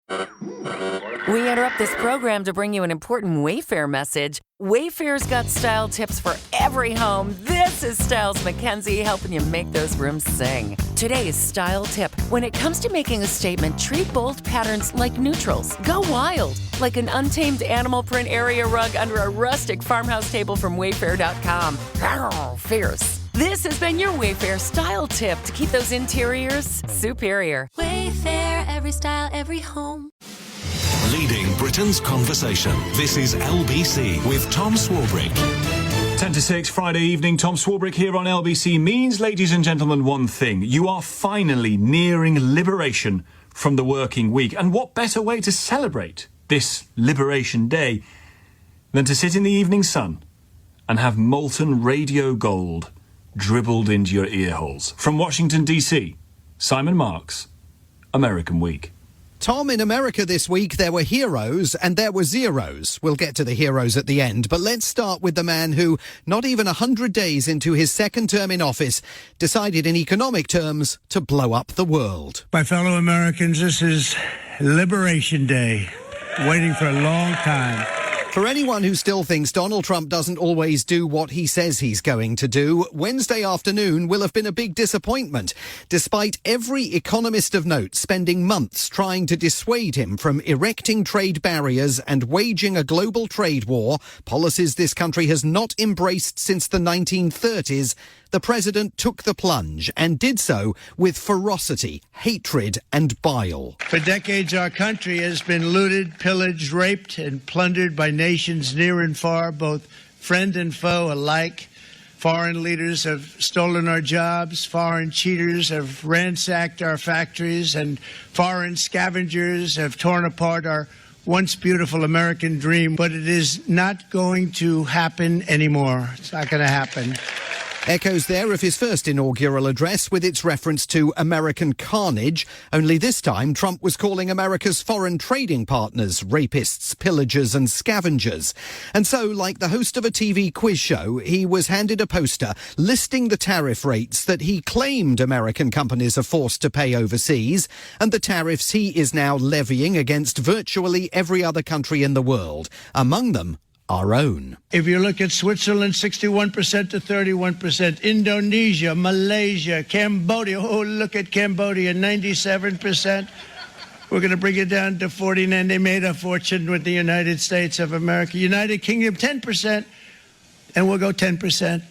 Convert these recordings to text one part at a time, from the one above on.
We interrupt this program to bring you an important Wayfair message. Wayfair's got style tips for every home. This is Styles McKenzie helping you make those rooms sing. Today's style tip. When it comes to making a statement, treat bold patterns like neutrals. Go wild, like an untamed animal print area rug under a rustic farmhouse table from Wayfair.com. Arr, fierce. This has been your Wayfair style tip to keep those interiors superior. Wayfair, every style, every home. Leading Britain's conversation. This is LBC with Tom Swarbrick. 10 to 6, Friday evening. Tom Swarbrick here on LBC means, ladies and gentlemen, one thing. You are finally nearing liberation from the working week. And what better way to celebrate this Liberation Day than to sit in the evening sun and have molten radio gold dribbled into your ear holes. From Washington, D.C., Simon Marks, American Week. Tom, in America this week, there were heroes and there were zeros. We'll get to the heroes at the end, but let's start with the man who, not even 100 days into his second term in office, decided in economic terms to blow up the world. My fellow Americans, this is Liberation Day, waiting for a long time. For anyone who still thinks Donald Trump doesn't always do what he says he's going to do, Wednesday afternoon will have been a big disappointment, despite every economist of note spending months trying to dissuade him from erecting trade barriers and waging a global trade war, policies this country has not embraced since the 1930s. The president took the plunge and did so with ferocity, hatred and bile. For decades, our country has been looted, pillaged, raped and plundered by nations near and far, both friend and foe alike. Foreign leaders have stolen our jobs, foreign cheaters have ransacked our factories, and foreign scavengers have torn apart our once beautiful American dream. But it is not going to happen anymore. It's not going to happen. Echoes there of his first inaugural address with its reference to American carnage, only this time Trump was calling America's foreign trading partners rapists, pillagers and scavengers. And so, like the host of a TV quiz show, he was handed a poster listing the tariff rates that he claimed American companies are forced to pay overseas and the tariffs he is now levying against virtually every other country in the world, among them our own. If you look at Switzerland, 61% to 31%, Indonesia, Malaysia, Cambodia, oh, look at Cambodia, 97%. We're going to bring it down to 49%. They made a fortune with the United States of America. United Kingdom, 10%, and we'll go 10%.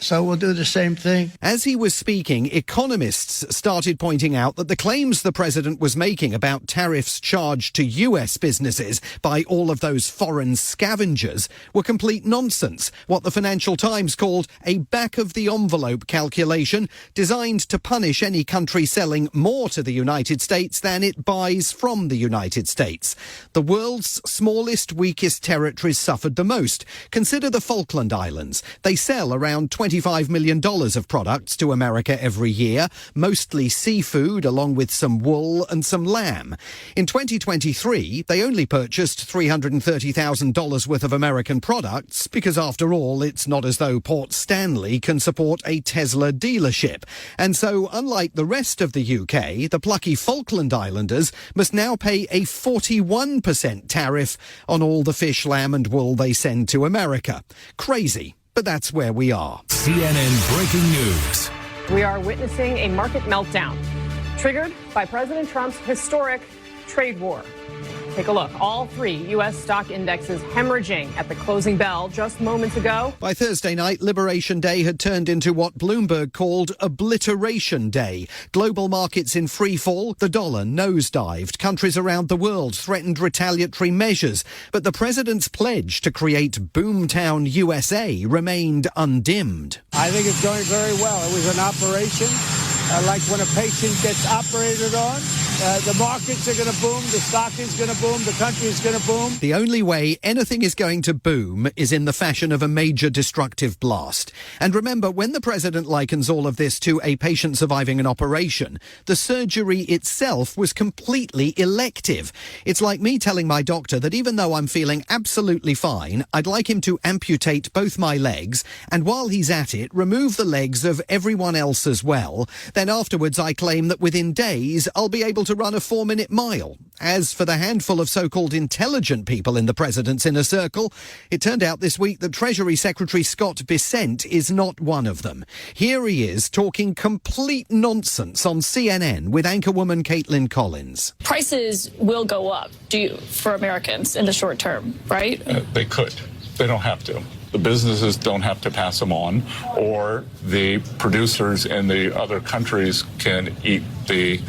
So we'll do the same thing. As he was speaking, economists started pointing out that the claims the president was making about tariffs charged to US businesses by all of those foreign scavengers were complete nonsense. What the Financial Times called a back-of-the-envelope calculation designed to punish any country selling more to the United States than it buys from the United States. The world's smallest, weakest territories suffered the most. Consider the Falkland Islands. They sell around $25 million of products to America every year, mostly seafood along with some wool and some lamb. In 2023, they only purchased $330,000 worth of American products because, after all, it's not as though Port Stanley can support a Tesla dealership. And so, unlike the rest of the UK, the plucky Falkland Islanders must now pay a 41% tariff on all the fish, lamb and wool they send to America. Crazy. But that's where we are. CNN breaking news. We are witnessing a market meltdown triggered by President Trump's historic trade war. Take a look. All three U.S. stock indexes hemorrhaging at the closing bell just moments ago. By Thursday night, Liberation Day had turned into what Bloomberg called Obliteration Day. Global markets in free fall, the dollar nosedived. Countries around the world threatened retaliatory measures. But the president's pledge to create Boomtown USA remained undimmed. I think it's going very well. It was an operation like when a patient gets operated on. The markets are going to boom, the stock is going to boom, the country is going to boom. The only way anything is going to boom is in the fashion of a major destructive blast. And remember, when the president likens all of this to a patient surviving an operation, the surgery itself was completely elective. It's like me telling my doctor that even though I'm feeling absolutely fine, I'd like him to amputate both my legs, and while he's at it, remove the legs of everyone else as well. Then afterwards I claim that within days I'll be able to run a 4-minute mile. As for the handful of so-called intelligent people in the president's inner circle, it turned out this week that Treasury Secretary Scott Bessent is not one of them. Here he is talking complete nonsense on CNN with anchorwoman Caitlin Collins. Prices will go up for Americans in the short term, right? They could. They don't have to. The businesses don't have to pass them on, or the producers in the other countries can eat the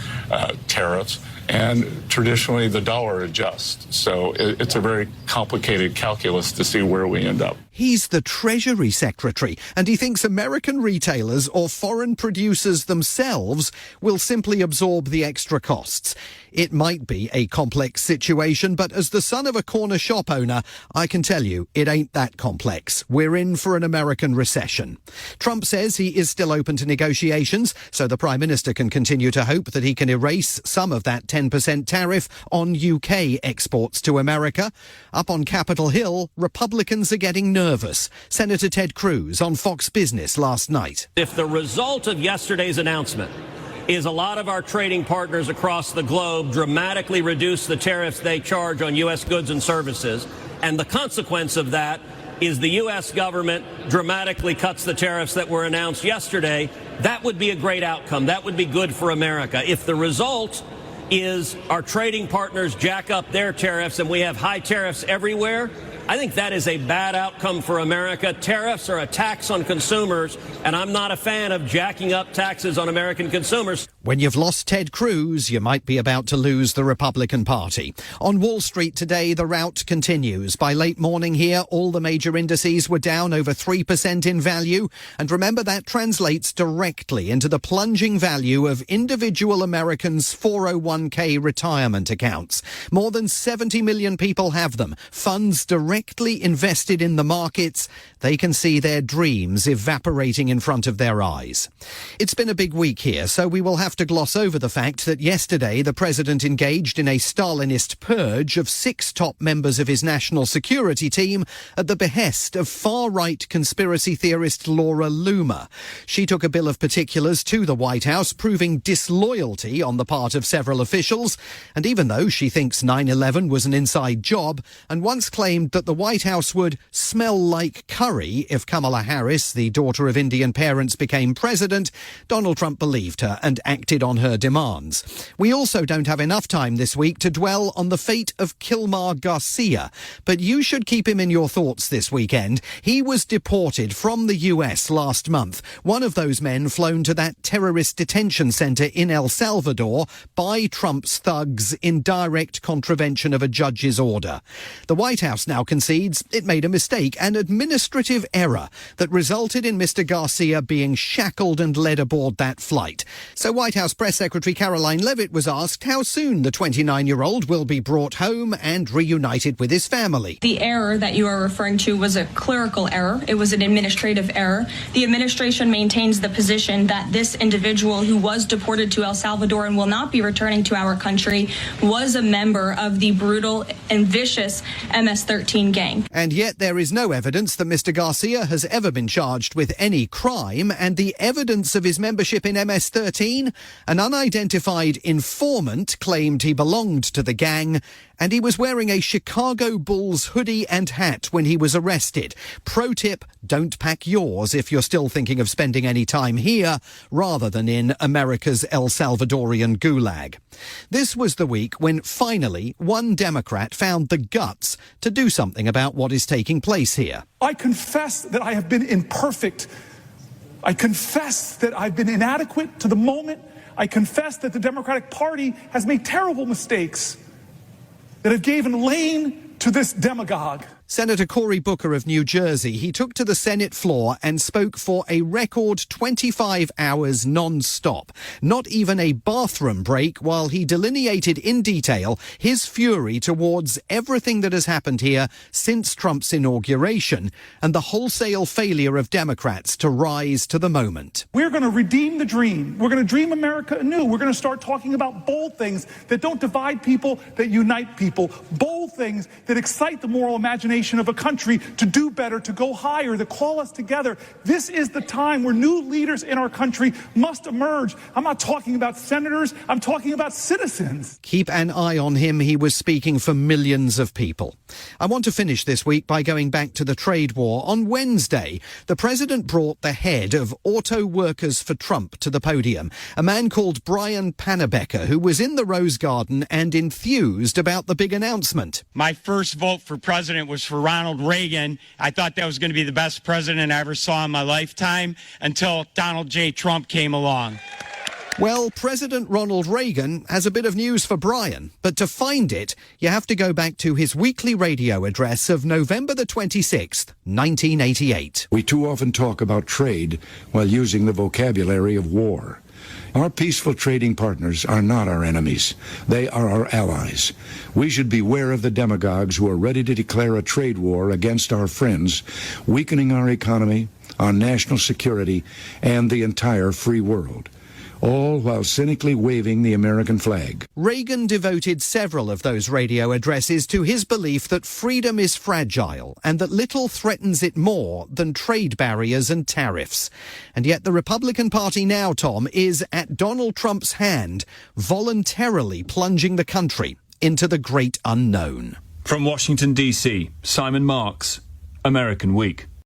tariffs. And traditionally, the dollar adjusts. So it's a very complicated calculus to see where we end up. He's the Treasury Secretary, and he thinks American retailers or foreign producers themselves will simply absorb the extra costs. It might be a complex situation, but as the son of a corner shop owner, I can tell you it ain't that complex. We're in for an American recession. Trump says he is still open to negotiations, so the Prime Minister can continue to hope that he can erase some of that 10% tariff on UK exports to America. Up on Capitol Hill, Republicans are getting nervous. Senator Ted Cruz on Fox Business last night. If the result of yesterday's announcement is a lot of our trading partners across the globe dramatically reduce the tariffs they charge on U.S. goods and services, and the consequence of that is the U.S. government dramatically cuts the tariffs that were announced yesterday, that would be a great outcome. That would be good for America. If the result is our trading partners jack up their tariffs and we have high tariffs everywhere, I think that is a bad outcome for America. Tariffs are a tax on consumers, and I'm not a fan of jacking up taxes on American consumers. When you've lost Ted Cruz, you might be about to lose the Republican Party. On Wall Street today, the rout continues. By late morning here, all the major indices were down over 3% in value. And remember, that translates directly into the plunging value of individual Americans' 401k retirement accounts. More than 70 million people have them. Funds directly invested in the markets. They can see their dreams evaporating in front of their eyes. It's been a big week here, so we will have to gloss over the fact that yesterday the president engaged in a Stalinist purge of 6 top members of his national security team at the behest of far-right conspiracy theorist Laura Loomer. She took a bill of particulars to the White House, proving disloyalty on the part of several officials. And even though she thinks 9/11 was an inside job and once claimed that the White House would smell like curry if Kamala Harris, the daughter of Indian parents, became president, Donald Trump believed her and acted on her demands. We also don't have enough time this week to dwell on the fate of Kilmar Garcia, but you should keep him in your thoughts this weekend. He was deported from the US last month, one of those men flown to that terrorist detention center in El Salvador by Trump's thugs in direct contravention of a judge's order. The White House now concedes it made a mistake, an administrative error that resulted in Mr. Garcia being shackled and led aboard that flight. So White House Press Secretary Caroline Leavitt was asked how soon the 29-year-old will be brought home and reunited with his family. The error that you are referring to was a clerical error. It was an administrative error. The administration maintains the position that this individual who was deported to El Salvador and will not be returning to our country was a member of the brutal and vicious MS-13 gang. And yet there is no evidence that Mr. Garcia has ever been charged with any crime, and the evidence of his membership in MS-13, an unidentified informant claimed he belonged to the gang, and he was wearing a Chicago Bulls hoodie and hat when he was arrested. Pro tip, don't pack yours if you're still thinking of spending any time here rather than in America's El Salvadorian gulag. This was the week when finally one Democrat found the guts to do something about what is taking place here. I confess that I have been imperfect. I confess that I've been inadequate to the moment. I confess that the Democratic Party has made terrible mistakes that have given lane to this demagogue. Senator Cory Booker of New Jersey, he took to the Senate floor and spoke for a record 25 hours non-stop. Not even a bathroom break, while he delineated in detail his fury towards everything that has happened here since Trump's inauguration and the wholesale failure of Democrats to rise to the moment. We're going to redeem the dream. We're going to dream America anew. We're going to start talking about bold things that don't divide people, that unite people. Bold things that excite the moral imagination of a country to do better, to go higher, that call us together. This is the time where new leaders in our country must emerge. I'm not talking about senators, I'm talking about citizens. Keep an eye on him. He was speaking for millions of people. I want to finish this week by going back to the trade war. On Wednesday, the president brought the head of Auto Workers for Trump to the podium, a man called Brian Pannebecker, who was in the Rose Garden and enthused about the big announcement. My first vote for president was for Ronald Reagan. I thought that was going to be the best president I ever saw in my lifetime until Donald J. Trump came along. Well, President Ronald Reagan has a bit of news for Brian, but to find it, you have to go back to his weekly radio address of November the 26th, 1988. We too often talk about trade while using the vocabulary of war. Our peaceful trading partners are not our enemies. They are our allies. We should beware of the demagogues who are ready to declare a trade war against our friends, weakening our economy, our national security, and the entire free world, all while cynically waving the American flag. Reagan devoted several of those radio addresses to his belief that freedom is fragile and that little threatens it more than trade barriers and tariffs. And yet the Republican Party now, Tom, is at Donald Trump's hand, voluntarily plunging the country into the great unknown. From Washington, D.C., Simon Marks, American Week.